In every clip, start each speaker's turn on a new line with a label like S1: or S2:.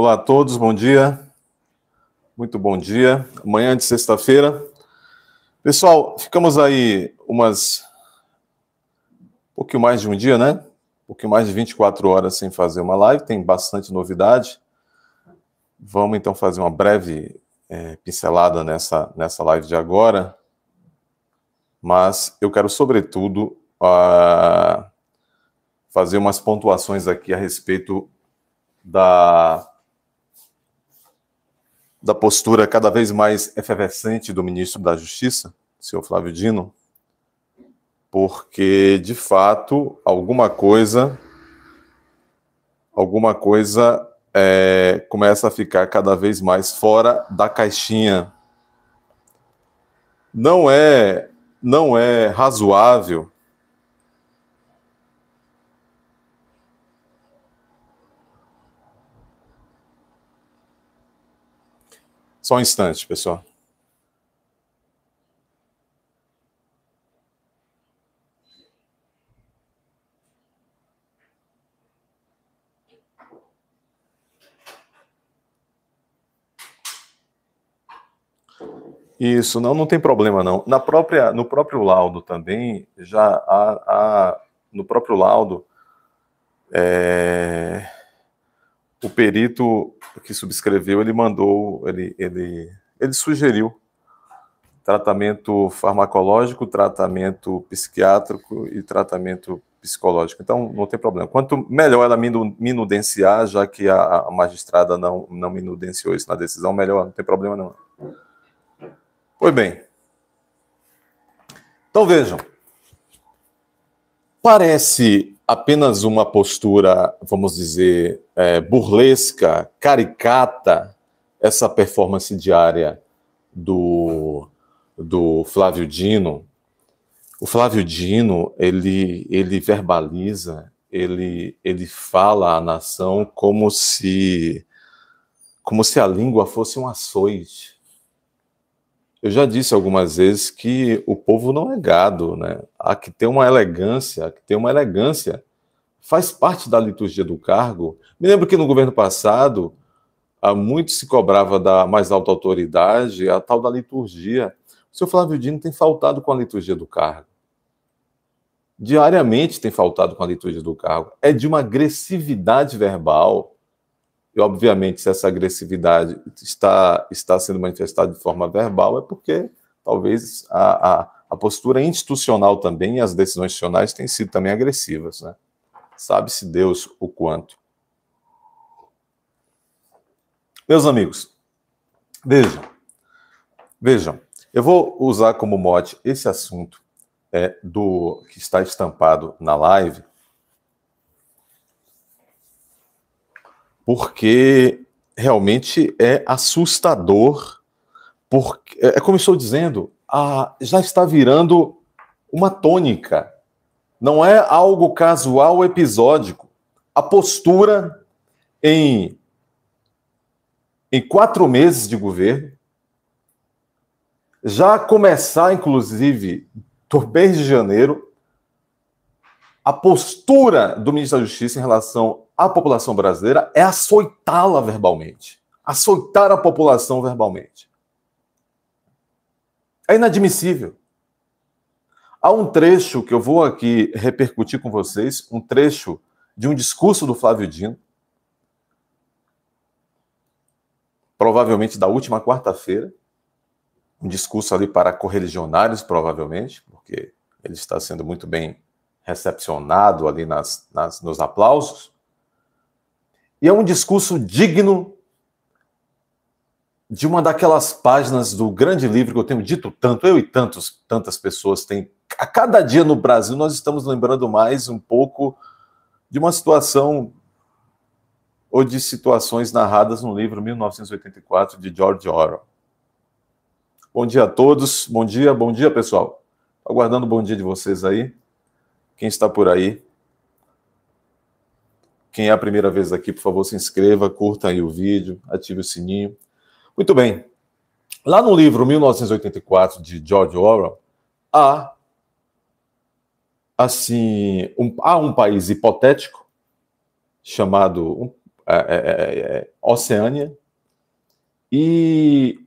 S1: Olá a todos, bom dia. Muito bom dia. Amanhã de sexta-feira. Pessoal, ficamos aí um pouquinho mais de um dia, né? Um pouquinho mais de 24 horas sem fazer uma live, tem bastante novidade. Vamos então fazer uma breve pincelada nessa live de agora. Mas eu quero, sobretudo, fazer umas pontuações aqui a respeito da postura cada vez mais efervescente do ministro da Justiça, senhor Flávio Dino, porque, de fato, alguma coisa começa a ficar cada vez mais fora da caixinha. Não é razoável só um instante, pessoal. Isso, não tem problema não. No próprio laudo também, já no próprio laudo, o perito que subscreveu, ele sugeriu tratamento farmacológico, tratamento psiquiátrico e tratamento psicológico. Então, não tem problema. Quanto melhor ela minudenciar, já que a magistrada não minudenciou isso na decisão, melhor, não tem problema não. Pois bem. Então, vejam. Parece apenas uma postura, vamos dizer, burlesca, caricata, essa performance diária do Flávio Dino. O Flávio Dino, ele verbaliza, ele fala à nação como se a língua fosse um açoite. Eu já disse algumas vezes que o povo não é gado, né? Há que ter uma elegância, faz parte da liturgia do cargo. Me lembro que no governo passado, muito se cobrava da mais alta autoridade, a tal da liturgia. O senhor Flávio Dino tem faltado com a liturgia do cargo. Diariamente tem faltado com a liturgia do cargo. É de uma agressividade verbal. E, obviamente, se essa agressividade está sendo manifestada de forma verbal, é porque talvez a postura institucional também e as decisões institucionais têm sido também agressivas, né? Sabe-se Deus o quanto. Meus amigos, vejam, eu vou usar como mote esse assunto que está estampado na live, porque realmente é assustador, porque, como estou dizendo, já está virando uma tônica, não é algo casual, episódico. A postura em 4 meses de governo, já começar, inclusive, do mês de janeiro, a postura do ministro da Justiça em relação à população brasileira é açoitá-la verbalmente. Açoitar a população verbalmente. É inadmissível. Há um trecho que eu vou aqui repercutir com vocês, um trecho de um discurso do Flávio Dino, provavelmente da última quarta-feira, um discurso ali para correligionários, provavelmente, porque ele está sendo muito bem recepcionado ali nos aplausos. E é um discurso digno de uma daquelas páginas do grande livro que eu tenho dito tanto, eu e tantas pessoas têm. A cada dia no Brasil nós estamos lembrando mais um pouco de uma situação ou de situações narradas no livro 1984 de George Orwell. Bom dia a todos, bom dia pessoal. Aguardando o bom dia de vocês aí. Quem está por aí? Quem é a primeira vez aqui, por favor, se inscreva, curta aí o vídeo, ative o sininho. Muito bem. Lá no livro 1984 de George Orwell, há um país hipotético chamado Oceânia, e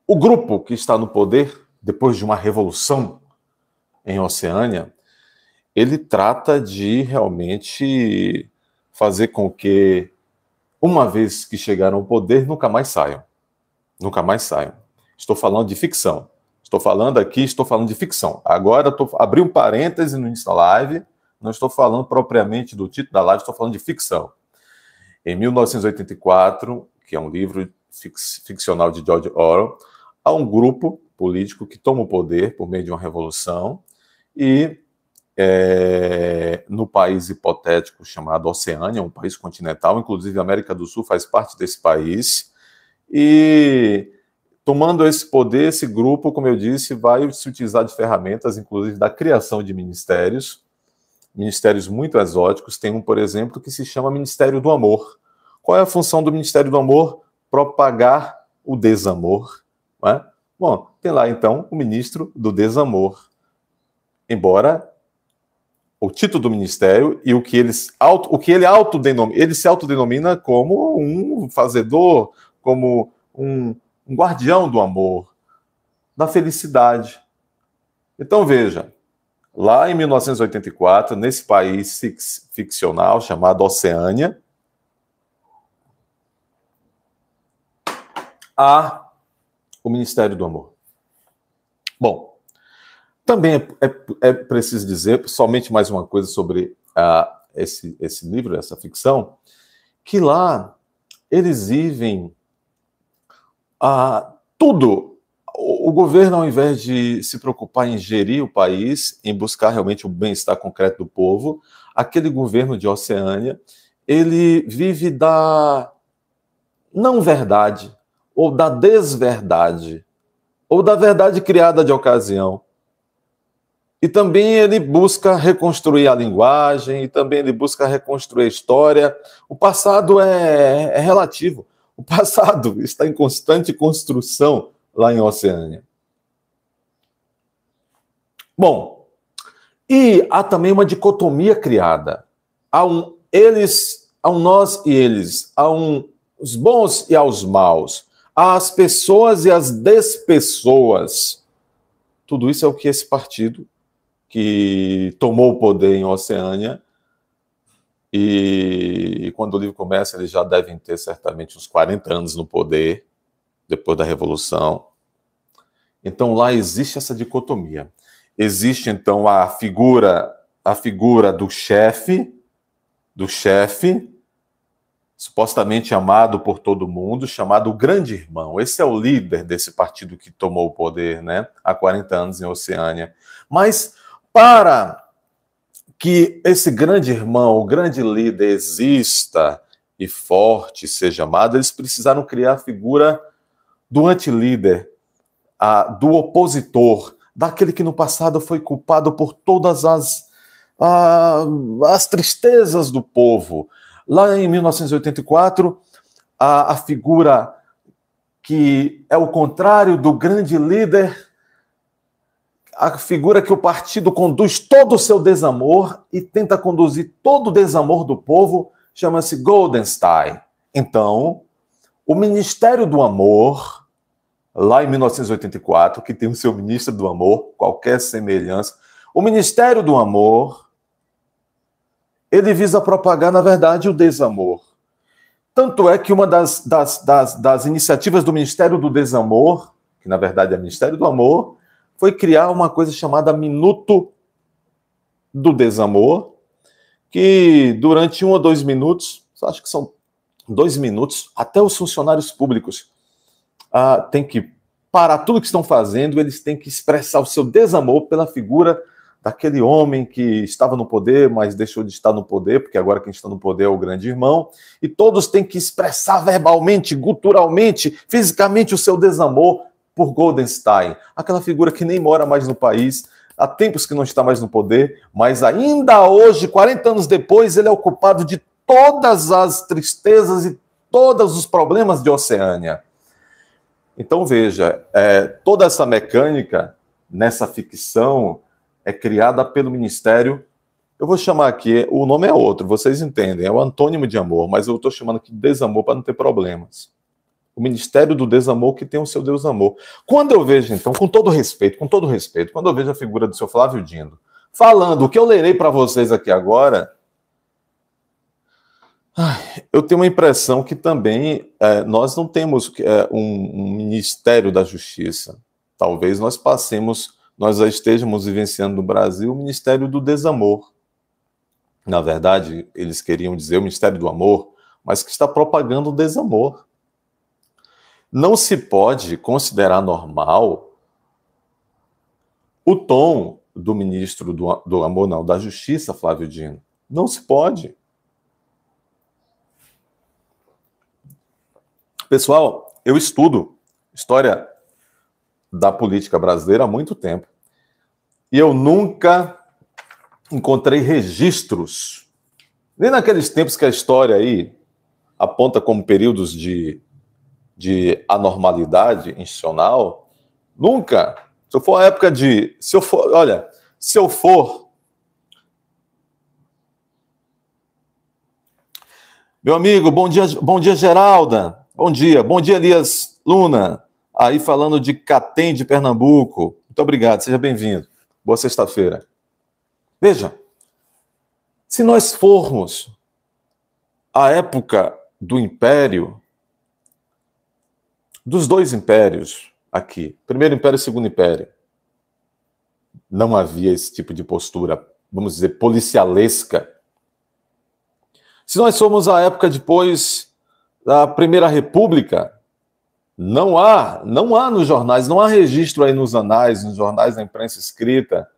S1: o grupo que está no poder, depois de uma revolução em Oceânia, ele trata de realmente fazer com que, uma vez que chegaram ao poder, nunca mais saiam. Nunca mais saiam. Estou falando de ficção. Estou falando de ficção. Agora, abri um parêntese no início da live, não estou falando propriamente do título da live, estou falando de ficção. Em 1984, que é um livro ficcional de George Orwell, há um grupo político que toma o poder por meio de uma revolução e no país hipotético chamado Oceânia, um país continental, inclusive a América do Sul faz parte desse país, e tomando esse poder, esse grupo, como eu disse, vai se utilizar de ferramentas, inclusive da criação de ministérios muito exóticos. Tem um, por exemplo, que se chama Ministério do Amor. Qual é a função do Ministério do Amor? Propagar o desamor. Não é? Bom, tem lá, então, o ministro do desamor. Embora o título do ministério e o que ele se autodenomina como um fazedor, como um guardião do amor, da felicidade. Então, veja, lá em 1984, nesse país ficcional chamado Oceânia, há o Ministério do Amor. Bom, também é preciso dizer, somente mais uma coisa sobre esse livro, essa ficção, que lá eles vivem tudo. O governo, ao invés de se preocupar em gerir o país, em buscar realmente o bem-estar concreto do povo, aquele governo de Oceânia, ele vive da não-verdade, ou da desverdade, ou da verdade criada de ocasião. E também ele busca reconstruir a linguagem, e também ele busca reconstruir a história. O passado é relativo. O passado está em constante construção lá em Oceânia. Bom, e há também uma dicotomia criada. Há um nós e eles. Há os bons e aos maus. Há as pessoas e as despessoas. Tudo isso é o que esse partido que tomou o poder em Oceânia, e quando o livro começa, eles já devem ter certamente uns 40 anos no poder, depois da Revolução. Então lá existe essa dicotomia. Existe então a figura do chefe, supostamente amado por todo mundo, chamado Grande Irmão. Esse é o líder desse partido que tomou o poder, né, há 40 anos em Oceânia. Mas para que esse grande irmão, o grande líder exista e forte, seja amado, eles precisaram criar a figura do antilíder, do opositor, daquele que no passado foi culpado por todas as tristezas do povo. Lá em 1984, a figura que é o contrário do grande líder, a figura que o partido conduz todo o seu desamor e tenta conduzir todo o desamor do povo, chama-se Goldenstein. Então, o Ministério do Amor, lá em 1984, que tem o seu ministro do amor, qualquer semelhança, o Ministério do Amor, ele visa propagar, na verdade, o desamor. Tanto é que uma das iniciativas do Ministério do Desamor, que na verdade é o Ministério do Amor, foi criar uma coisa chamada Minuto do Desamor, que durante 1 ou 2 minutos, acho que são 2 minutos, até os funcionários públicos têm que parar tudo que estão fazendo, eles têm que expressar o seu desamor pela figura daquele homem que estava no poder, mas deixou de estar no poder, porque agora quem está no poder é o grande irmão, e todos têm que expressar verbalmente, guturalmente, fisicamente o seu desamor por Goldenstein, aquela figura que nem mora mais no país, há tempos que não está mais no poder, mas ainda hoje, 40 anos depois, ele é o culpado de todas as tristezas e todos os problemas de Oceânia. Então, veja, toda essa mecânica, nessa ficção, é criada pelo Ministério Eu vou chamar aqui, o nome é outro, vocês entendem, é o antônimo de amor, mas eu estou chamando aqui de desamor para não ter problemas. O Ministério do Desamor que tem o seu Deus amor. Quando eu vejo, então, com todo respeito, quando eu vejo a figura do seu Flávio Dino falando o que eu lerei para vocês aqui agora, eu tenho uma impressão que também nós não temos um Ministério da Justiça. Talvez nós já estejamos vivenciando no Brasil o Ministério do Desamor. Na verdade, eles queriam dizer o Ministério do Amor, mas que está propagando o desamor. Não se pode considerar normal o tom do ministro do Amor, não, da Justiça, Flávio Dino. Não se pode. Pessoal, eu estudo história da política brasileira há muito tempo. E eu nunca encontrei registros, nem naqueles tempos que a história aí aponta como períodos de anormalidade institucional, nunca. Se eu for a época de... Se eu for... Meu amigo, bom dia, Geralda. Bom dia, Elias Luna. Aí falando de Catem, de Pernambuco. Muito obrigado, seja bem-vindo. Boa sexta-feira. Veja, se nós formos à época do Império, dos dois impérios aqui, Primeiro Império e Segundo Império, não havia esse tipo de postura, vamos dizer, policialesca. Se nós formos à época depois da Primeira República, não há nos jornais, não há registro aí nos anais, nos jornais da imprensa escrita,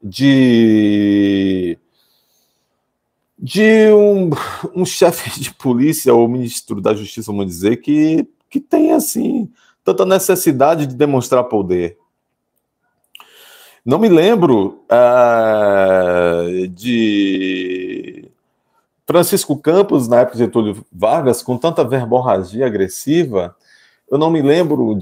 S1: de um chefe de polícia ou ministro da Justiça, vamos dizer, que tem, assim, tanta necessidade de demonstrar poder. Não me lembro de Francisco Campos, na época de Getúlio Vargas, com tanta verborragia agressiva. Eu não me lembro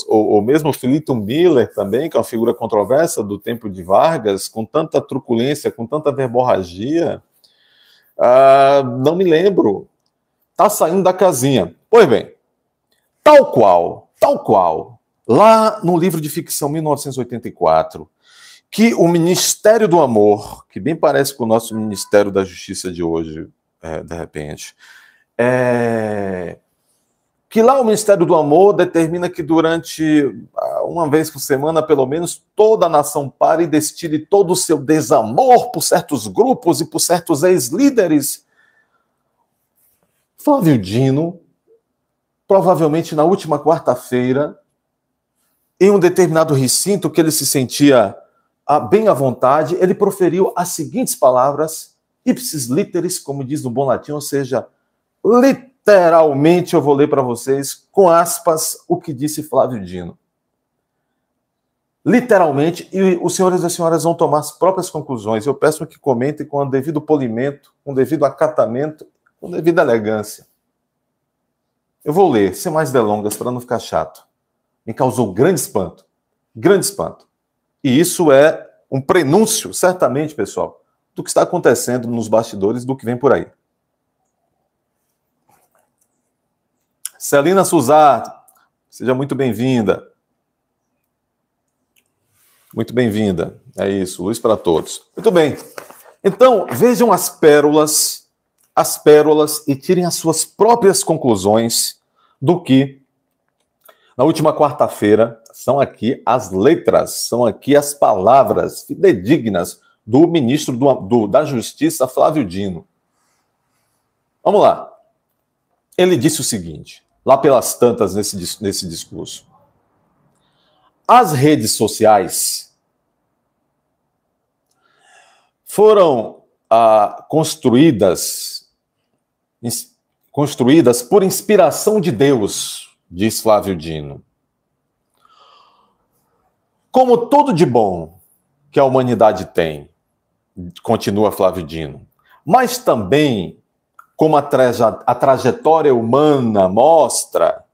S1: ou mesmo Philito Miller também, que é uma figura controversa do tempo de Vargas, com tanta truculência, com tanta verborragia. Não me lembro. Está saindo da casinha. Pois bem, tal qual, lá no livro de ficção 1984, que o Ministério do Amor, que bem parece com o nosso Ministério da Justiça de hoje, de repente, que lá o Ministério do Amor determina que durante uma vez por semana, pelo menos, toda a nação pare e destile todo o seu desamor por certos grupos e por certos ex-líderes. Flávio Dino, provavelmente na última quarta-feira, em um determinado recinto que ele se sentia bem à vontade, ele proferiu as seguintes palavras, ipsis literis, como diz no bom latim, ou seja, literalmente eu vou ler para vocês, com aspas, o que disse Flávio Dino. Literalmente, e os senhores e as senhoras vão tomar as próprias conclusões. Eu peço que comentem com o devido polimento, com o devido acatamento, com devida elegância. Eu vou ler, sem mais delongas, para não ficar chato. Me causou grande espanto. Grande espanto. E isso é um prenúncio, certamente, pessoal, do que está acontecendo nos bastidores, do que vem por aí. Celina Suzar, seja muito bem-vinda. Muito bem-vinda. É isso, luz para todos. Muito bem. Então, vejam as pérolas e tirem as suas próprias conclusões do que, na última quarta-feira, são aqui as letras, são aqui as palavras fidedignas do ministro da Justiça, Flávio Dino. Vamos lá. Ele disse o seguinte, lá pelas tantas nesse discurso. As redes sociais foram construídas por inspiração de Deus, diz Flávio Dino. Como tudo de bom que a humanidade tem, continua Flávio Dino, mas também, como a trajetória humana mostra,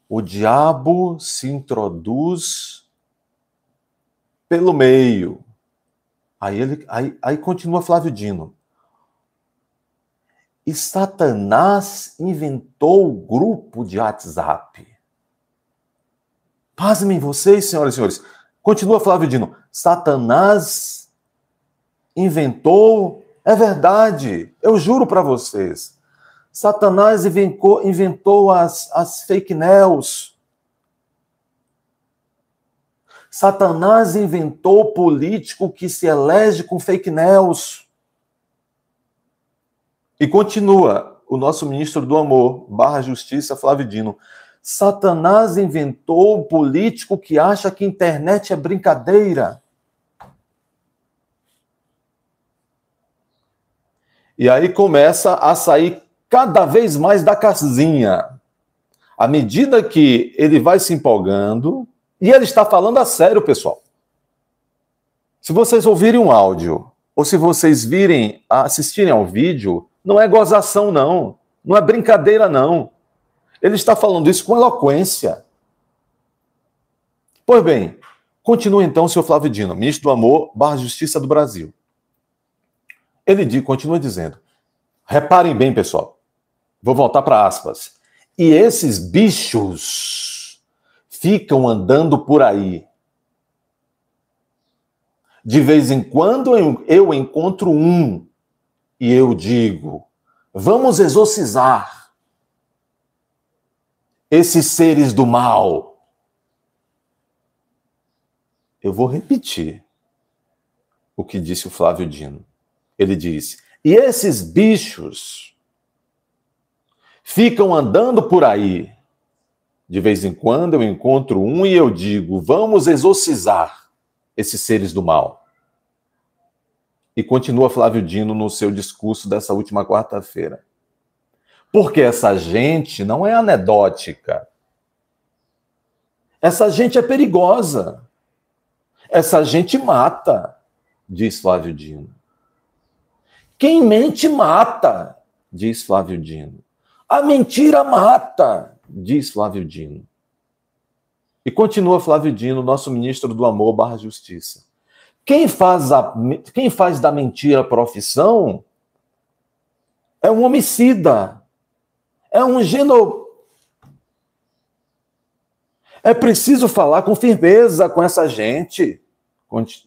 S1: o diabo se introduz pelo meio. Aí continua Flávio Dino. E Satanás inventou o grupo de WhatsApp. Pasmem vocês, senhoras e senhores. Continua Flávio Dino. Satanás inventou... É verdade, eu juro para vocês. Satanás inventou as fake news. Satanás inventou político que se elege com fake news. E continua o nosso ministro do Amor, /Justiça, Flávio Dino. Satanás inventou político que acha que internet é brincadeira. E aí começa a sair cada vez mais da casinha. À medida que ele vai se empolgando, e ele está falando a sério, pessoal. Se vocês ouvirem um áudio, ou se vocês assistirem ao vídeo, não é gozação, não. Não é brincadeira, não. Ele está falando isso com eloquência. Pois bem, continua então o senhor Flávio Dino, ministro do Amor, /Justiça do Brasil. Ele continua dizendo, reparem bem, pessoal, vou voltar para aspas, e esses bichos ficam andando por aí. De vez em quando eu encontro um e eu digo, vamos exorcizar esses seres do mal. Eu vou repetir o que disse o Flávio Dino. Ele disse, e esses bichos ficam andando por aí. De vez em quando eu encontro um e eu digo, vamos exorcizar esses seres do mal. E continua Flávio Dino no seu discurso dessa última quarta-feira. Porque essa gente não é anedótica. Essa gente é perigosa. Essa gente mata, diz Flávio Dino. Quem mente mata, diz Flávio Dino. A mentira mata, diz Flávio Dino. E continua Flávio Dino, nosso ministro do Amor /Justiça. Quem faz da mentira profissão é um homicida, é um É preciso falar com firmeza com essa gente,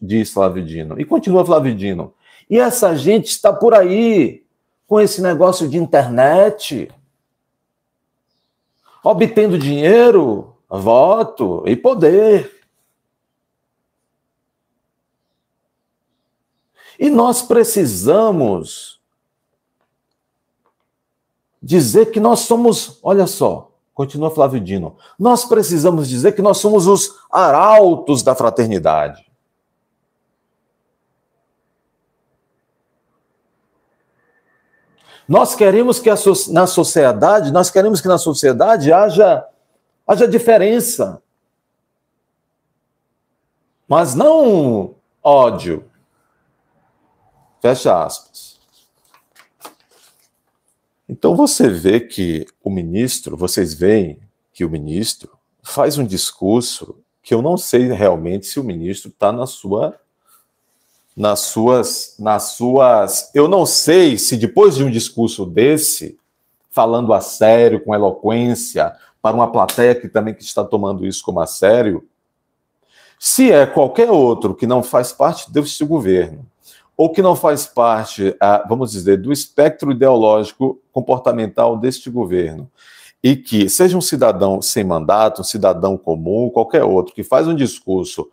S1: diz Flávio Dino. E continua Flávio Dino. E essa gente está por aí, com esse negócio de internet, obtendo dinheiro, voto e poder. E nós precisamos dizer que nós somos, olha só, continua Flávio Dino, nós precisamos dizer que nós somos os arautos da fraternidade. Nós queremos que na sociedade haja diferença. Mas não ódio. Fecha aspas. Então vocês veem que o ministro faz um discurso que eu não sei realmente se o ministro está eu não sei se depois de um discurso desse, falando a sério, com eloquência, para uma plateia que está tomando isso como a sério, se é qualquer outro que não faz parte deste governo, ou que não faz parte, vamos dizer, do espectro ideológico comportamental deste governo, e que seja um cidadão sem mandato, um cidadão comum, qualquer outro, que faz um discurso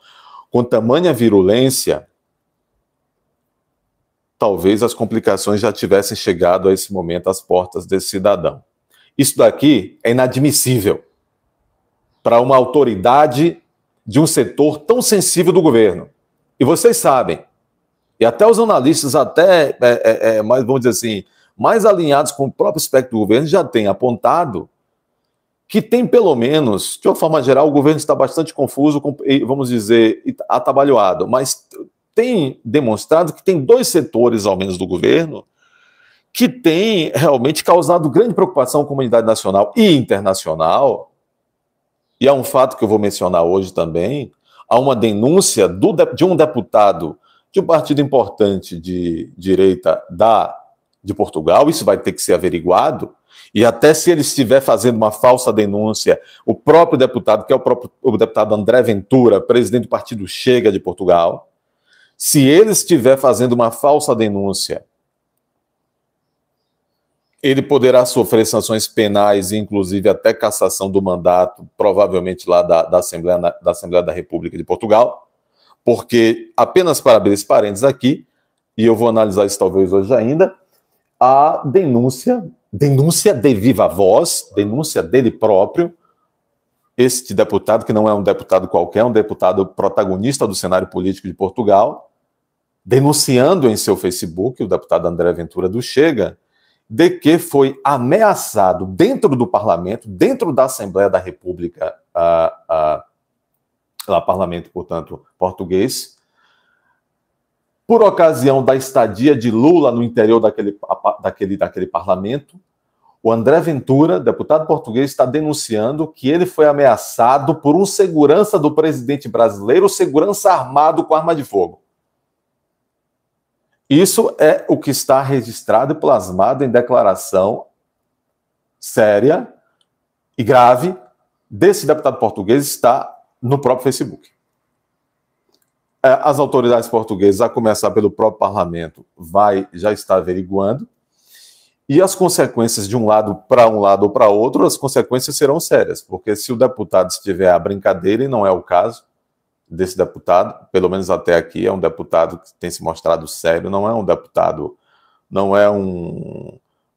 S1: com tamanha virulência, talvez as complicações já tivessem chegado a esse momento às portas desse cidadão. Isso daqui é inadmissível para uma autoridade de um setor tão sensível do governo. E vocês sabem, e até os analistas, mais, vamos dizer assim, mais alinhados com o próprio espectro do governo, já têm apontado que tem pelo menos, de uma forma geral, o governo está bastante confuso, vamos dizer, atabalhoado, mas tem demonstrado que tem dois setores, ao menos, do governo, que têm realmente causado grande preocupação à comunidade nacional e internacional, e é um fato que eu vou mencionar hoje também, a uma denúncia de um deputado de um partido importante de direita de Portugal, isso vai ter que ser averiguado, e até se ele estiver fazendo uma falsa denúncia, o próprio deputado, que é o deputado André Ventura, presidente do partido Chega de Portugal, se ele estiver fazendo uma falsa denúncia, ele poderá sofrer sanções penais, inclusive até cassação do mandato, provavelmente lá da Assembleia da República de Portugal, porque, apenas para abrir esse parênteses aqui, e eu vou analisar isso talvez hoje ainda, a denúncia de viva voz, denúncia dele próprio, este deputado, que não é um deputado qualquer, é um deputado protagonista do cenário político de Portugal, denunciando em seu Facebook, o deputado André Ventura do Chega, de que foi ameaçado dentro do parlamento, dentro da Assembleia da República, parlamento, portanto, português, por ocasião da estadia de Lula no interior daquele parlamento. O André Ventura, deputado português, está denunciando que ele foi ameaçado por um segurança do presidente brasileiro, segurança armado com arma de fogo. Isso é o que está registrado e plasmado em declaração séria e grave desse deputado português, está no próprio Facebook. As autoridades portuguesas, a começar pelo próprio parlamento, já está averiguando, e as consequências de um lado ou para outro, as consequências serão sérias, porque se o deputado estiver à brincadeira, e não é o caso desse deputado, pelo menos até aqui, é um deputado que tem se mostrado sério, não é um deputado, não é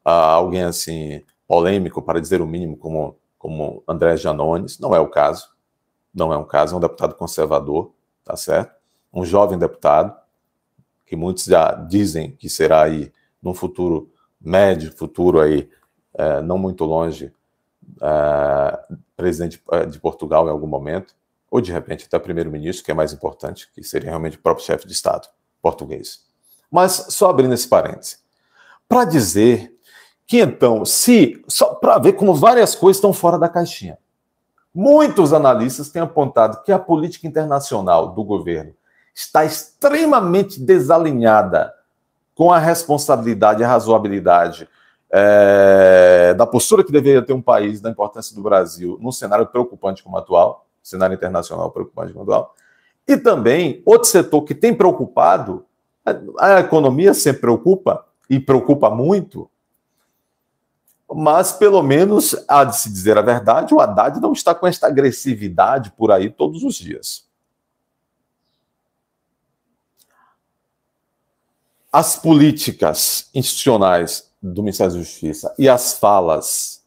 S1: alguém assim polêmico, para dizer o mínimo, como André Janones, não é o caso, é um deputado conservador, tá certo? Um jovem deputado, que muitos já dizem que será aí, num futuro médio, aí, não muito longe, presidente de Portugal em algum momento, ou de repente até primeiro-ministro, que é mais importante, que seria realmente o próprio chefe de Estado português. Mas só abrindo esse parêntese, para dizer que então, só para ver como várias coisas estão fora da caixinha. Muitos analistas têm apontado que a política internacional do governo está extremamente desalinhada com a responsabilidade e a razoabilidade da postura que deveria ter um país, da importância do Brasil, num cenário preocupante como o atual, cenário internacional preocupante como o atual, e também outro setor que tem preocupado, a economia sempre preocupa, e preocupa muito, mas pelo menos, há de se dizer a verdade, o Haddad não está com esta agressividade por aí todos os dias. As políticas institucionais do Ministério da Justiça e as falas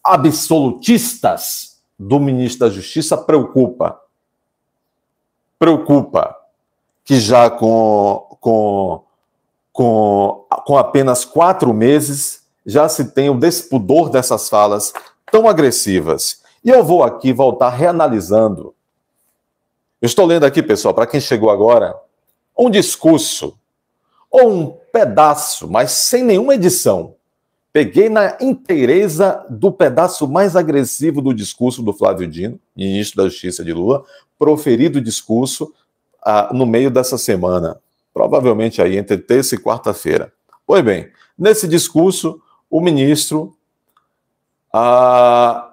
S1: absolutistas do ministro da Justiça preocupa que já com apenas 4 meses já se tem o despudor dessas falas tão agressivas. E eu vou aqui voltar reanalisando. Eu estou lendo aqui, pessoal, para quem chegou agora, um discurso, ou um pedaço, mas sem nenhuma edição. Peguei na inteireza do pedaço mais agressivo do discurso do Flávio Dino, ministro da Justiça de Lula, proferido o discurso no meio dessa semana, provavelmente aí entre terça e quarta-feira. Pois bem, nesse discurso, o ministro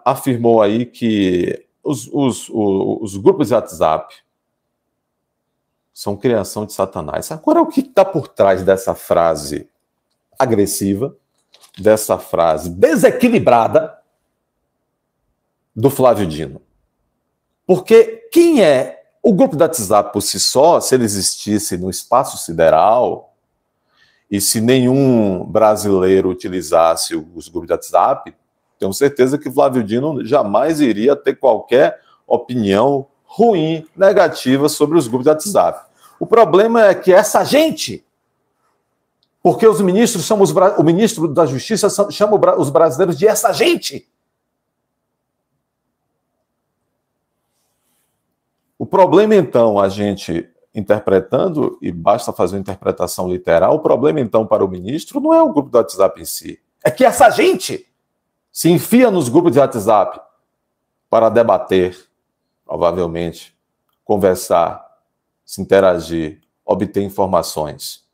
S1: afirmou aí que os grupos de WhatsApp são criação de Satanás. Agora, o que está por trás dessa frase agressiva, dessa frase desequilibrada do Flávio Dino? Porque quem é o grupo de WhatsApp por si só, se ele existisse no espaço sideral, e se nenhum brasileiro utilizasse os grupos de WhatsApp, tenho certeza que Flávio Dino jamais iria ter qualquer opinião ruim, negativa sobre os grupos de WhatsApp. O problema é que essa gente, porque o ministro da Justiça chama os brasileiros de essa gente. O problema, então, a gente interpretando, e basta fazer uma interpretação literal, o problema, então, para o ministro não é o grupo do WhatsApp em si, é que essa gente se enfia nos grupos de WhatsApp para debater, provavelmente, conversar, se interagir, obter informações.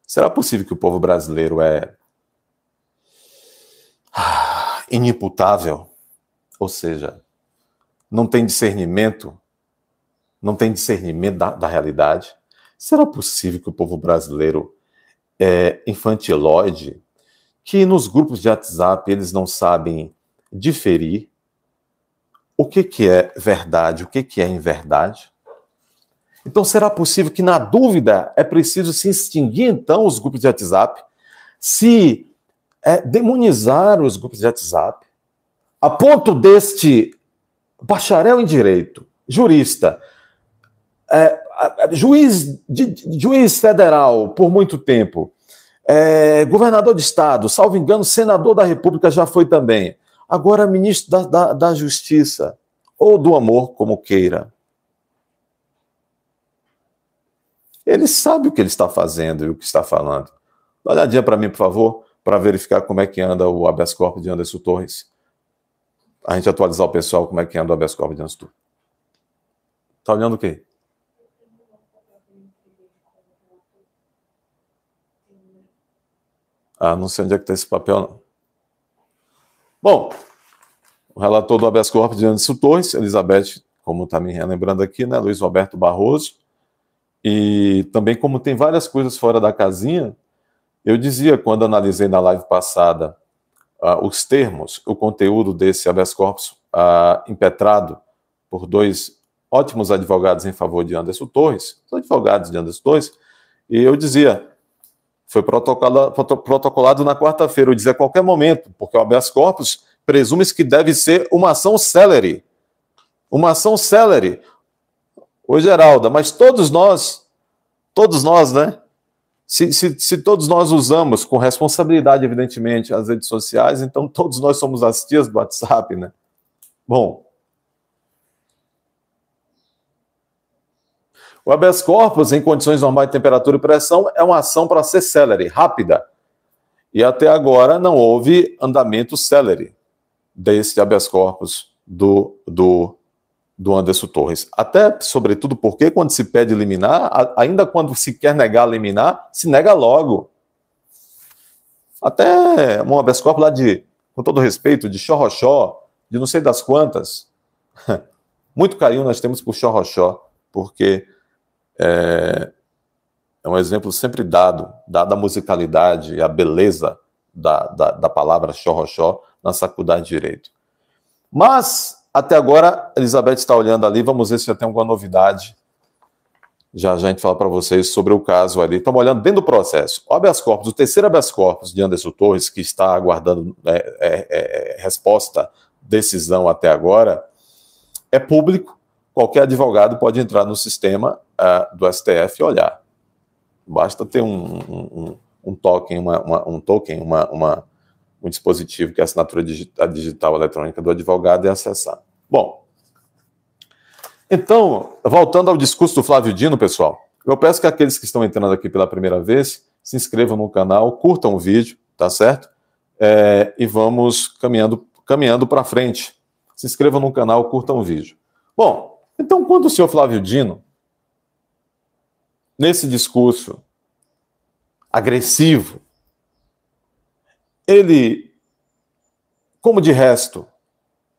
S1: Será possível que o povo brasileiro é inimputável? Ou seja, não tem discernimento da realidade? Será possível que o povo brasileiro é infantilóide, que nos grupos de WhatsApp eles não sabem diferir o que é verdade, o que é inverdade? Então, será possível que, na dúvida, é preciso se extinguir, então, os grupos de WhatsApp, se demonizar os grupos de WhatsApp, a ponto deste bacharel em direito, jurista, juiz federal por muito tempo, governador de estado, salvo engano, senador da República já foi também, agora ministro da Justiça, ou do amor, como queira. Ele sabe o que ele está fazendo e o que está falando. Dá uma olhadinha para mim, por favor, para verificar como é que anda o habeas corpus de Anderson Torres. A gente atualizar o pessoal como é que anda o habeas corpus de Anderson Torres. Está olhando o quê? Não sei onde é que está esse papel, não. Bom, o relator do habeas corpus de Anderson Torres, Elizabeth, como está me relembrando aqui, né, Luiz Roberto Barroso, e também como tem várias coisas fora da casinha, eu dizia quando analisei na live passada os termos, o conteúdo desse habeas corpus impetrado por dois ótimos advogados em favor de Anderson Torres, os advogados de Anderson Torres, e eu dizia, foi protocolado na quarta-feira, eu dizia a qualquer momento, porque o habeas corpus presume-se que deve ser uma ação célere. Uma ação célere. Ô, Geralda, mas todos nós, né? Se todos nós usamos com responsabilidade, evidentemente, as redes sociais, então todos nós somos as tias do WhatsApp, né? Bom, o habeas corpus, em condições normais de temperatura e pressão, é uma ação para ser célere, rápida. E até agora não houve andamento célere desse habeas corpus do Anderson Torres. Até, sobretudo, porque quando se pede liminar, ainda quando se quer negar liminar, se nega logo. Até um habeas corpus lá com todo respeito, de Xorroxó, de não sei das quantas. Muito carinho nós temos por Xorroxó, porque é um exemplo sempre dada a musicalidade e a beleza da palavra Xorroxó na faculdade de Direito. Mas, até agora, a Elizabeth está olhando ali, vamos ver se já tem alguma novidade. Já a gente fala para vocês sobre o caso ali. Estamos olhando dentro do processo. O habeas corpus, o terceiro habeas corpus de Anderson Torres, que está aguardando resposta, decisão até agora, é público. Qualquer advogado pode entrar no sistema do STF e olhar. Basta ter um token, um dispositivo que é a assinatura digital eletrônica do advogado e acessar. Bom, então, voltando ao discurso do Flávio Dino, pessoal, eu peço que aqueles que estão entrando aqui pela primeira vez se inscrevam no canal, curtam o vídeo, tá certo? E vamos caminhando para frente. Se inscrevam no canal, curtam o vídeo. Bom, então, quando o senhor Flávio Dino, nesse discurso agressivo, ele, como de resto,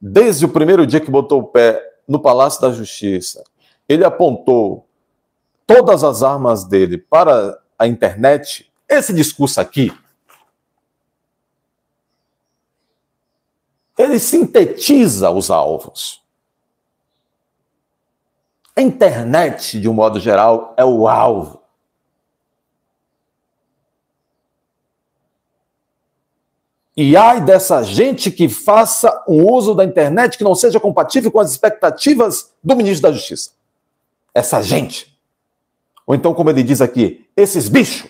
S1: desde o primeiro dia que botou o pé no Palácio da Justiça, ele apontou todas as armas dele para a internet, esse discurso aqui, ele sintetiza os alvos. A internet, de um modo geral, é o alvo. E ai dessa gente que faça um uso da internet que não seja compatível com as expectativas do ministro da Justiça. Essa gente. Ou então, como ele diz aqui, esses bichos.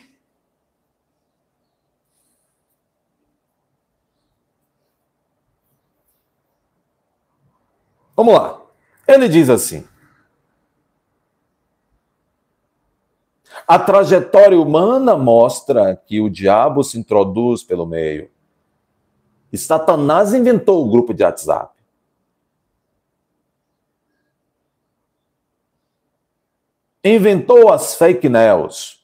S1: Vamos lá. Ele diz assim: a trajetória humana mostra que o diabo se introduz pelo meio. E Satanás inventou o grupo de WhatsApp. inventou as fake news.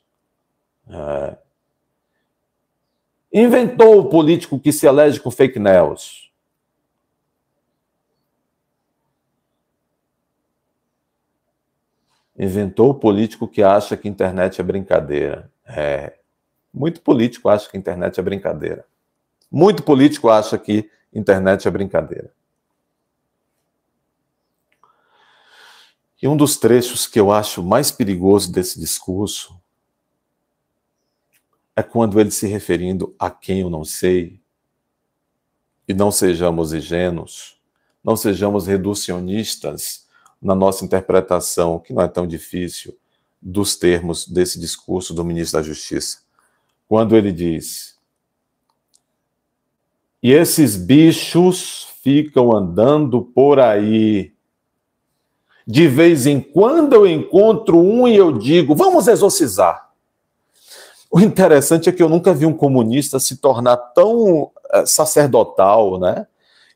S1: Inventou o político que se elege com fake news. Inventou o político que acha que a internet é brincadeira. Muito político acha que a internet é brincadeira. Muito político acha que a internet é brincadeira. E um dos trechos que eu acho mais perigoso desse discurso é quando ele se referindo a quem eu não sei, e não sejamos ingênuos, não sejamos reducionistas na nossa interpretação, que não é tão difícil, dos termos desse discurso do ministro da Justiça. Quando ele diz: e esses bichos ficam andando por aí. De vez em quando eu encontro um e eu digo, vamos exorcizar. O interessante é que eu nunca vi um comunista se tornar tão sacerdotal, né?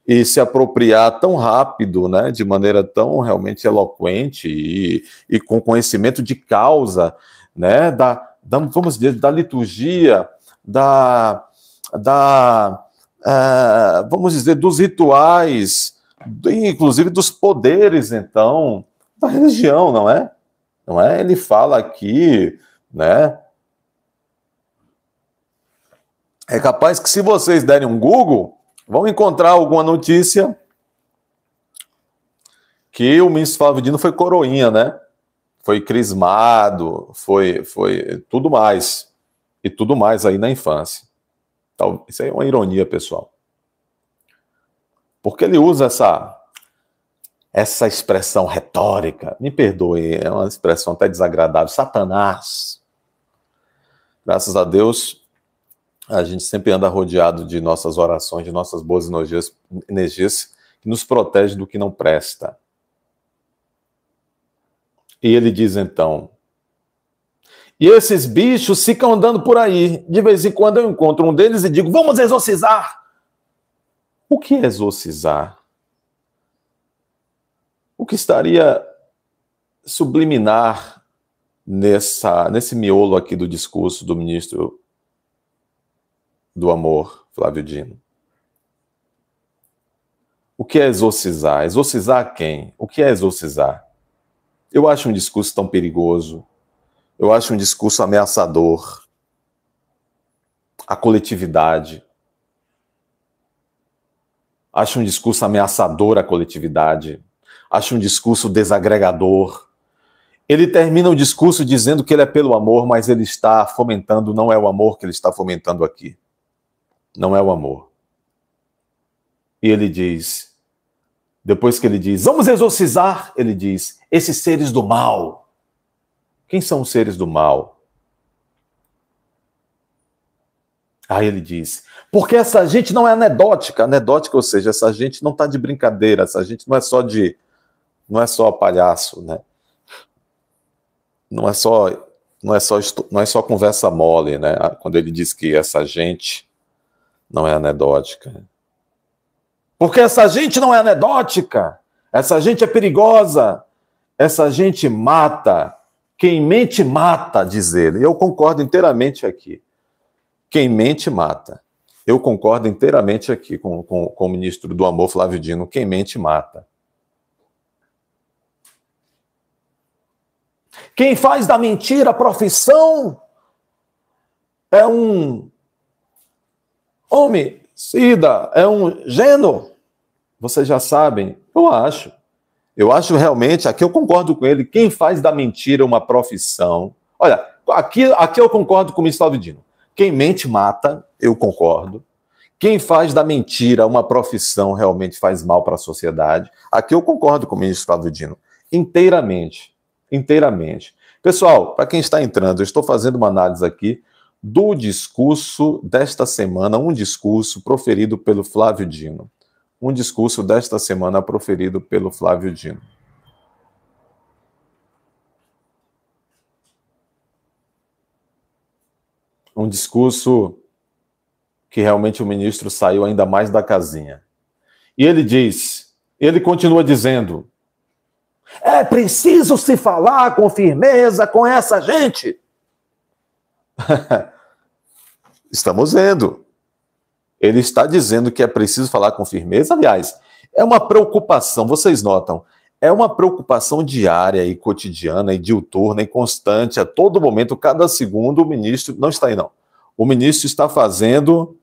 S1: E se apropriar tão rápido, né? De maneira tão realmente eloquente e com conhecimento de causa, né? Vamos dizer, da liturgia, vamos dizer, dos rituais, inclusive dos poderes, então, da religião, não é? Não é? Ele fala aqui, né? É capaz que se vocês derem um Google, vão encontrar alguma notícia que o ministro Flávio Dino foi coroinha, né? Foi crismado, foi tudo mais. E tudo mais aí na infância. Então, isso aí é uma ironia, pessoal. Porque ele usa essa expressão retórica, me perdoe, é uma expressão até desagradável, Satanás. Graças a Deus, a gente sempre anda rodeado de nossas orações, de nossas boas energias, que nos protege do que não presta. E ele diz então, e esses bichos ficam andando por aí, de vez em quando eu encontro um deles e digo, vamos exorcizar. O que é exorcizar? O que estaria subliminar nesse miolo aqui do discurso do ministro do Amor, Flávio Dino? O que é exorcizar? Exorcizar quem? O que é exorcizar? Eu acho um discurso tão perigoso. Eu acho um discurso ameaçador. A coletividade. Acho um discurso ameaçador à coletividade. Acho um discurso desagregador. Ele termina o discurso dizendo que ele é pelo amor, mas ele está fomentando, não é o amor que ele está fomentando aqui. Não é o amor. E ele diz, depois que ele diz, vamos exorcizar, ele diz, esses seres do mal. Quem são os seres do mal? Aí ele diz, porque essa gente não é anedótica, ou seja, essa gente não está de brincadeira, essa gente não é só palhaço, né? Não é só conversa mole, né? Quando ele diz que essa gente não é anedótica. Porque essa gente não é anedótica, essa gente é perigosa, essa gente mata, quem mente mata, diz ele. Eu concordo inteiramente aqui. Quem mente mata. Eu concordo inteiramente aqui com o ministro do Amor, Flávio Dino. Quem mente mata. Quem faz da mentira profissão é um homicida, é um gênio. Vocês já sabem, eu acho. Eu acho realmente, aqui eu concordo com ele, quem faz da mentira uma profissão... Olha, aqui eu concordo com o ministro Flávio Dino. Quem mente mata, eu concordo. Quem faz da mentira uma profissão realmente faz mal para a sociedade. Aqui eu concordo com o ministro Flávio Dino. Inteiramente. Inteiramente. Pessoal, para quem está entrando, eu estou fazendo uma análise aqui do discurso desta semana, um discurso proferido pelo Flávio Dino. Um discurso desta semana proferido pelo Flávio Dino. Um discurso que realmente o ministro saiu ainda mais da casinha. E ele continua dizendo, É preciso se falar com firmeza com essa gente. Estamos vendo. Ele está dizendo que é preciso falar com firmeza. Aliás, é uma preocupação, vocês notam, é uma preocupação diária e cotidiana e diuturna e constante. A todo momento, cada segundo, o ministro... Não está aí, não. O ministro está fazendo...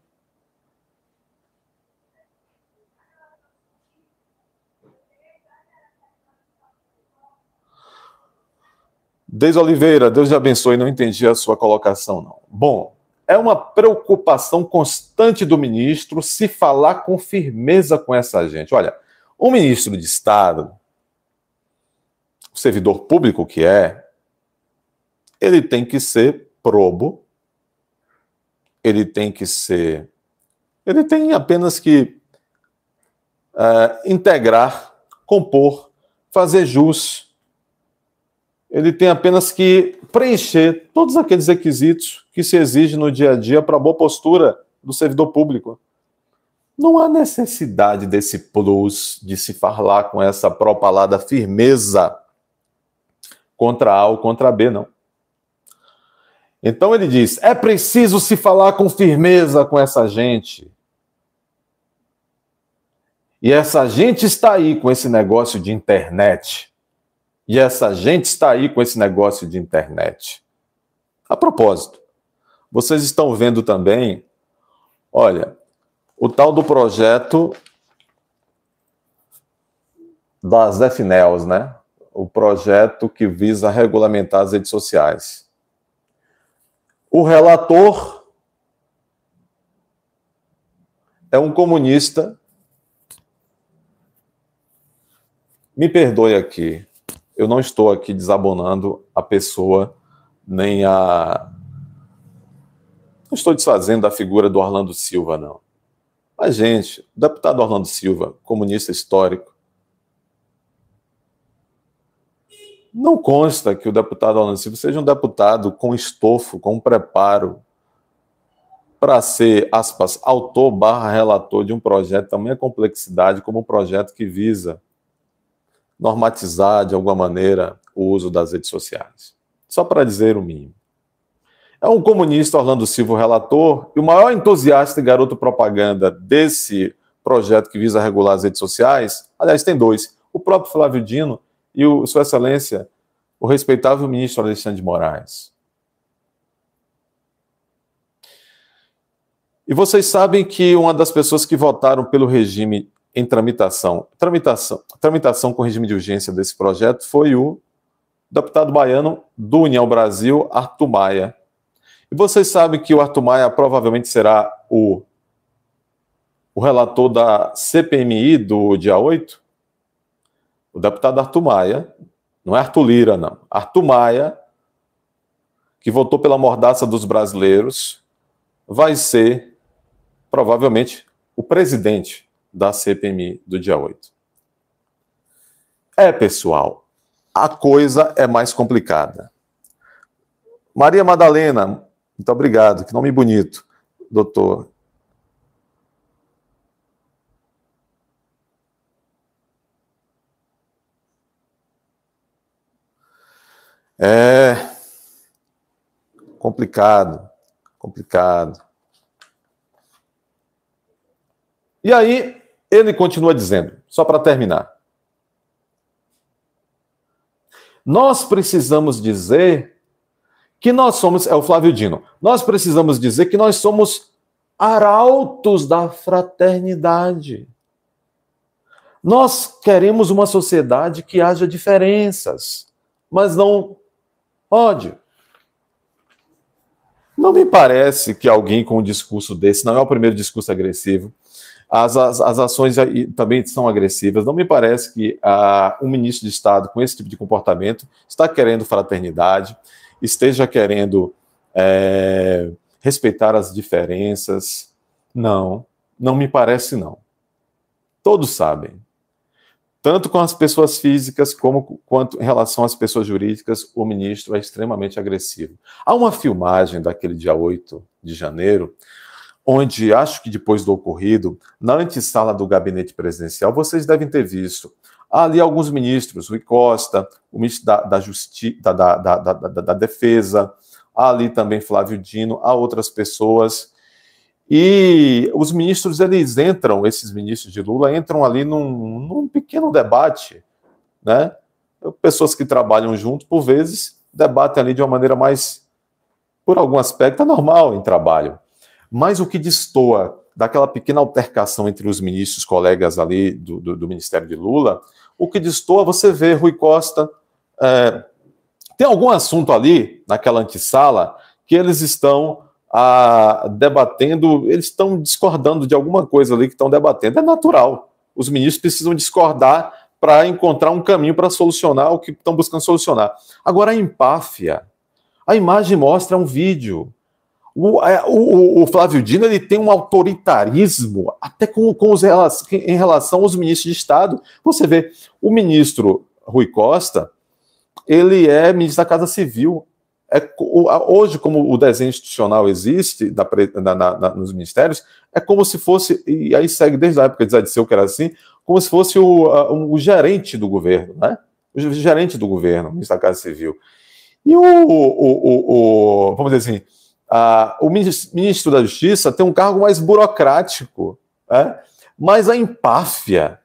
S1: Deise Oliveira, Deus te abençoe, não entendi a sua colocação, não. Bom, é uma preocupação constante do ministro se falar com firmeza com essa gente. Olha, o ministro de Estado, o servidor público que é, ele tem que ser probo, ele tem apenas que integrar, compor, fazer jus. Ele tem apenas que preencher todos aqueles requisitos que se exigem no dia a dia para a boa postura do servidor público. Não há necessidade desse plus de se falar com essa propalada firmeza contra A ou contra B, não. Então ele diz, é preciso se falar com firmeza com essa gente. E essa gente está aí com esse negócio de internet. E essa gente está aí com esse negócio de internet. A propósito, vocês estão vendo também, olha, o tal do projeto das FNELs, né? O projeto que visa regulamentar as redes sociais. O relator é um comunista. Me perdoe aqui. Eu não estou aqui desabonando a pessoa, nem a... Não estou desfazendo da figura do Orlando Silva, não. Mas, gente, o deputado Orlando Silva, comunista histórico, não consta que o deputado Orlando Silva seja um deputado com estofo, com preparo para ser, aspas, autor/relator de um projeto de tamanha complexidade como um projeto que visa normatizar, de alguma maneira, o uso das redes sociais. Só para dizer o mínimo. É um comunista, Orlando Silva, o relator, e o maior entusiasta e garoto propaganda desse projeto que visa regular as redes sociais, aliás, tem dois, o próprio Flávio Dino e Sua Excelência, o respeitável ministro Alexandre de Moraes. E vocês sabem que uma das pessoas que votaram pelo regime em tramitação com regime de urgência desse projeto foi o deputado baiano do União Brasil, Arthur Maia. E vocês sabem que o Arthur Maia provavelmente será o relator da CPMI do dia 8? O deputado Arthur Maia, não é Arthur Lira, não. Arthur Maia, que votou pela mordaça dos brasileiros, vai ser, provavelmente, o presidente da CPMI do dia 8. Pessoal, a coisa é mais complicada. Maria Madalena, muito obrigado, que nome bonito, doutor. Complicado. E aí, ele continua dizendo, só para terminar. Nós precisamos dizer que nós somos, é o Flávio Dino, nós precisamos dizer que nós somos arautos da fraternidade. Nós queremos uma sociedade que haja diferenças, mas não ódio. Não me parece que alguém com um discurso desse, não é o primeiro discurso agressivo, as ações também são agressivas, não me parece que um ministro de Estado com esse tipo de comportamento está querendo fraternidade, esteja querendo respeitar as diferenças. Não me parece, não. Todos sabem. Tanto com as pessoas físicas quanto em relação às pessoas jurídicas, o ministro é extremamente agressivo. Há uma filmagem daquele dia 8 de janeiro, onde, acho que depois do ocorrido, na antessala do gabinete presidencial, vocês devem ter visto Há ali alguns ministros, Rui Costa, o ministro da Defesa, há ali também Flávio Dino, há outras pessoas. E os ministros, eles entram, esses ministros de Lula, entram ali num pequeno debate, né? Pessoas que trabalham junto, por vezes, debatem ali de uma maneira mais, por algum aspecto, normal em trabalho. Mas o que destoa daquela pequena altercação entre os ministros, colegas ali do Ministério de Lula, o que destoa, você vê Rui Costa, tem algum assunto ali, naquela antessala, que eles estão debatendo, eles estão discordando de alguma coisa ali que estão debatendo. É natural. Os ministros precisam discordar para encontrar um caminho para solucionar o que estão buscando solucionar. Agora, a empáfia, a imagem mostra um vídeo. O Flávio Dino, ele tem um autoritarismo até em relação aos ministros de Estado. Você vê, o ministro Rui Costa, ele é ministro da Casa Civil. Hoje, como o desenho institucional existe nos ministérios, é como se fosse, e aí segue desde a época de Zé Disseu, que era assim, como se fosse o gerente do governo, né? O gerente do governo, o ministro da Casa Civil. E vamos dizer assim, o ministro da Justiça tem um cargo mais burocrático, né? Mas a empáfia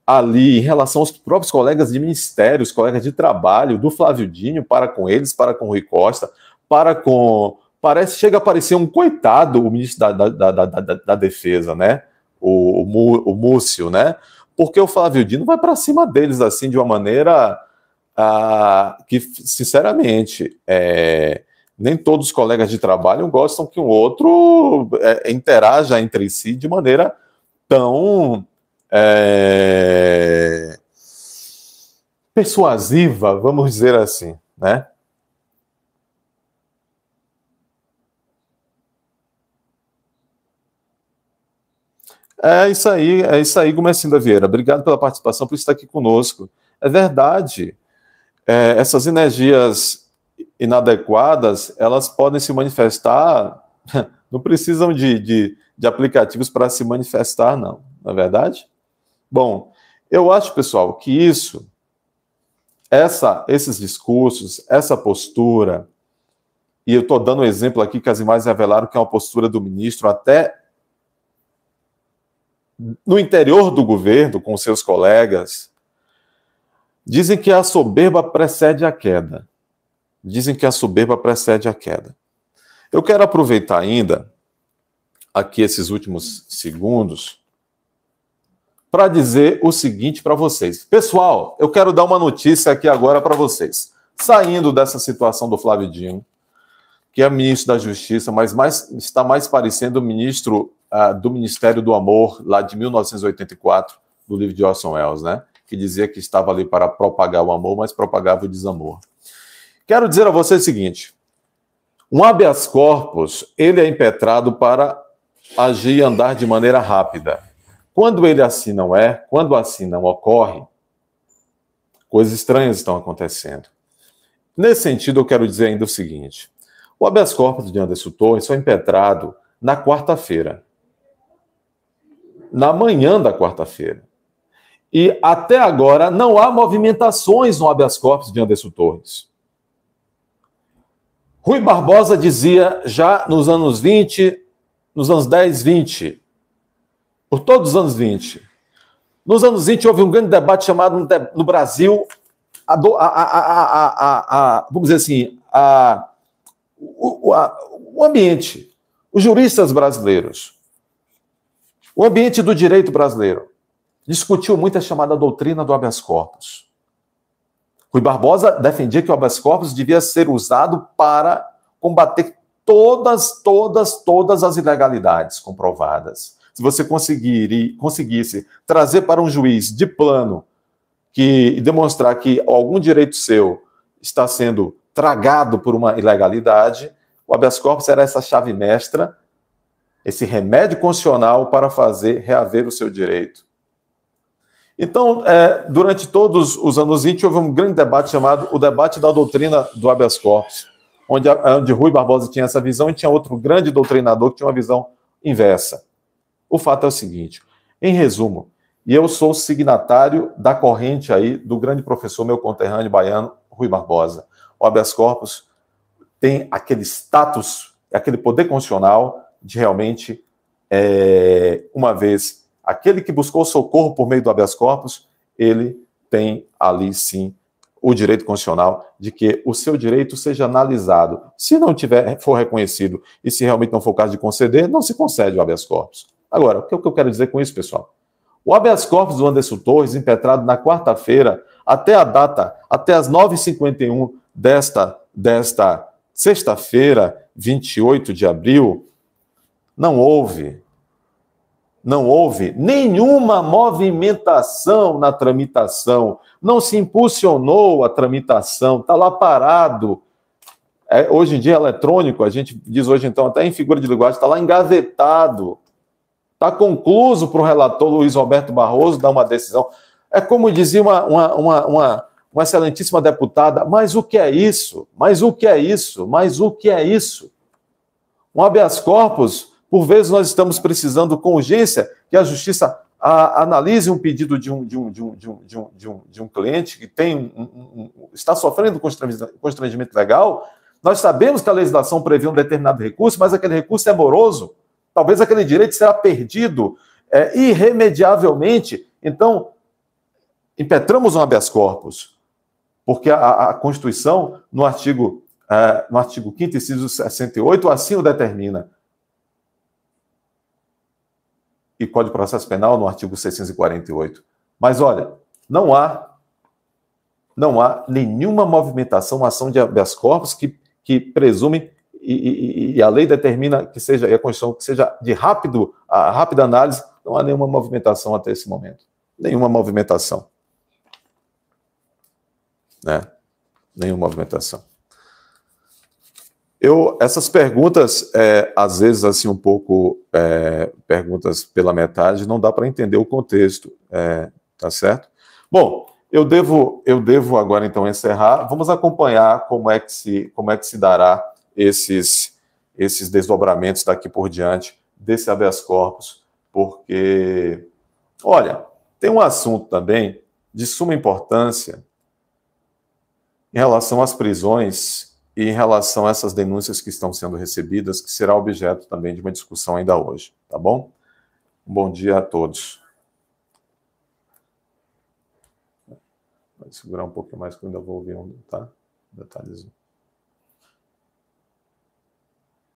S1: ali em relação aos próprios colegas de ministério, os colegas de trabalho do Flávio Dino para com eles, para com o Rui Costa, chega a parecer um coitado o ministro da Defesa, né? O Múcio, né? Porque o Flávio Dino vai para cima deles assim de uma maneira que, sinceramente, nem todos os colegas de trabalho gostam que um outro interaja entre si de maneira tão persuasiva, vamos dizer assim, né? É isso aí, Gomercindo da Vieira. Obrigado pela participação, por estar aqui conosco. É verdade, essas energias inadequadas, elas podem se manifestar, não precisam de aplicativos para se manifestar, não é verdade? Bom, eu acho, pessoal, que esses discursos, essa postura, e eu estou dando um exemplo aqui que as imagens revelaram que é uma postura do ministro até no interior do governo, com seus colegas, dizem que a soberba precede a queda. Dizem que a soberba precede a queda. Eu quero aproveitar ainda, aqui esses últimos segundos, para dizer o seguinte para vocês. Pessoal, eu quero dar uma notícia aqui agora para vocês. Saindo dessa situação do Flávio Dino, que é ministro da Justiça, mas está mais parecendo o ministro do Ministério do Amor, lá de 1984, do livro de Orson Welles, né? Que dizia que estava ali para propagar o amor, mas propagava o desamor. Quero dizer a vocês o seguinte, um habeas corpus, ele é impetrado para agir e andar de maneira rápida. Quando ele assim não quando assim não ocorre, coisas estranhas estão acontecendo. Nesse sentido, eu quero dizer ainda o seguinte, o habeas corpus de Anderson Torres foi impetrado na quarta-feira, na manhã da quarta-feira. E até agora não há movimentações no habeas corpus de Anderson Torres. Rui Barbosa dizia já nos anos 20, nos anos 10, 20, por todos os anos 20. Nos anos 20 houve um grande debate chamado no Brasil, vamos dizer assim, o ambiente, os juristas brasileiros, o ambiente do direito brasileiro, discutiu muito a chamada doutrina do habeas corpus. Rui Barbosa defendia que o habeas corpus devia ser usado para combater todas as ilegalidades comprovadas. Se você conseguisse trazer para um juiz de plano e demonstrar que algum direito seu está sendo tragado por uma ilegalidade, o habeas corpus era essa chave mestra, esse remédio constitucional para reaver o seu direito. Então, durante todos os anos 20, houve um grande debate chamado o debate da doutrina do habeas corpus, onde Rui Barbosa tinha essa visão e tinha outro grande doutrinador que tinha uma visão inversa. O fato é o seguinte, em resumo, E eu sou signatário da corrente aí do grande professor, meu conterrâneo baiano, Rui Barbosa. O habeas corpus tem aquele status, aquele poder constitucional de realmente, uma vez, aquele que buscou socorro por meio do habeas corpus, ele tem ali, sim, o direito constitucional de que o seu direito seja analisado. Se não for reconhecido e se realmente não for o caso de conceder, não se concede o habeas corpus. Agora, o que eu quero dizer com isso, pessoal? O habeas corpus do Anderson Torres, impetrado na quarta-feira, até a data, até as 9h51 desta sexta-feira, 28 de abril, não houve nenhuma movimentação na tramitação, não se impulsionou a tramitação, está lá parado. Hoje em dia é eletrônico, a gente diz hoje então, até em figura de linguagem, está lá engavetado, está concluso para o relator Luiz Roberto Barroso dar uma decisão. É como dizia uma excelentíssima deputada, mas o que é isso? Mas o que é isso? Mas o que é isso? Um habeas corpus, por vezes nós estamos precisando com urgência que a justiça analise um pedido de um cliente que está sofrendo constrangimento legal. Nós sabemos que a legislação prevê um determinado recurso, mas aquele recurso é moroso. Talvez aquele direito será perdido irremediavelmente. Então, impetramos um habeas corpus, porque a Constituição, no artigo 5º, inciso 68, assim o determina. E Código de Processo Penal, no artigo 648. Mas, olha, não há nenhuma movimentação, uma ação de habeas corpus que presume, e a lei determina que seja, e a Constituição que seja de rápida análise, não há nenhuma movimentação até esse momento. Nenhuma movimentação. Nenhuma movimentação. Essas perguntas, às vezes, assim, um pouco, perguntas pela metade, não dá para entender o contexto, tá certo? Bom, eu devo agora, então, encerrar. Vamos acompanhar como é que se dará esses desdobramentos daqui por diante desse habeas corpus, porque, olha, tem um assunto também de suma importância em relação às prisões e em relação a essas denúncias que estão sendo recebidas, que será objeto também de uma discussão ainda hoje, tá bom? Um bom dia a todos. Vou segurar um pouquinho mais que eu ainda vou ouvir tá? Detalhezinho.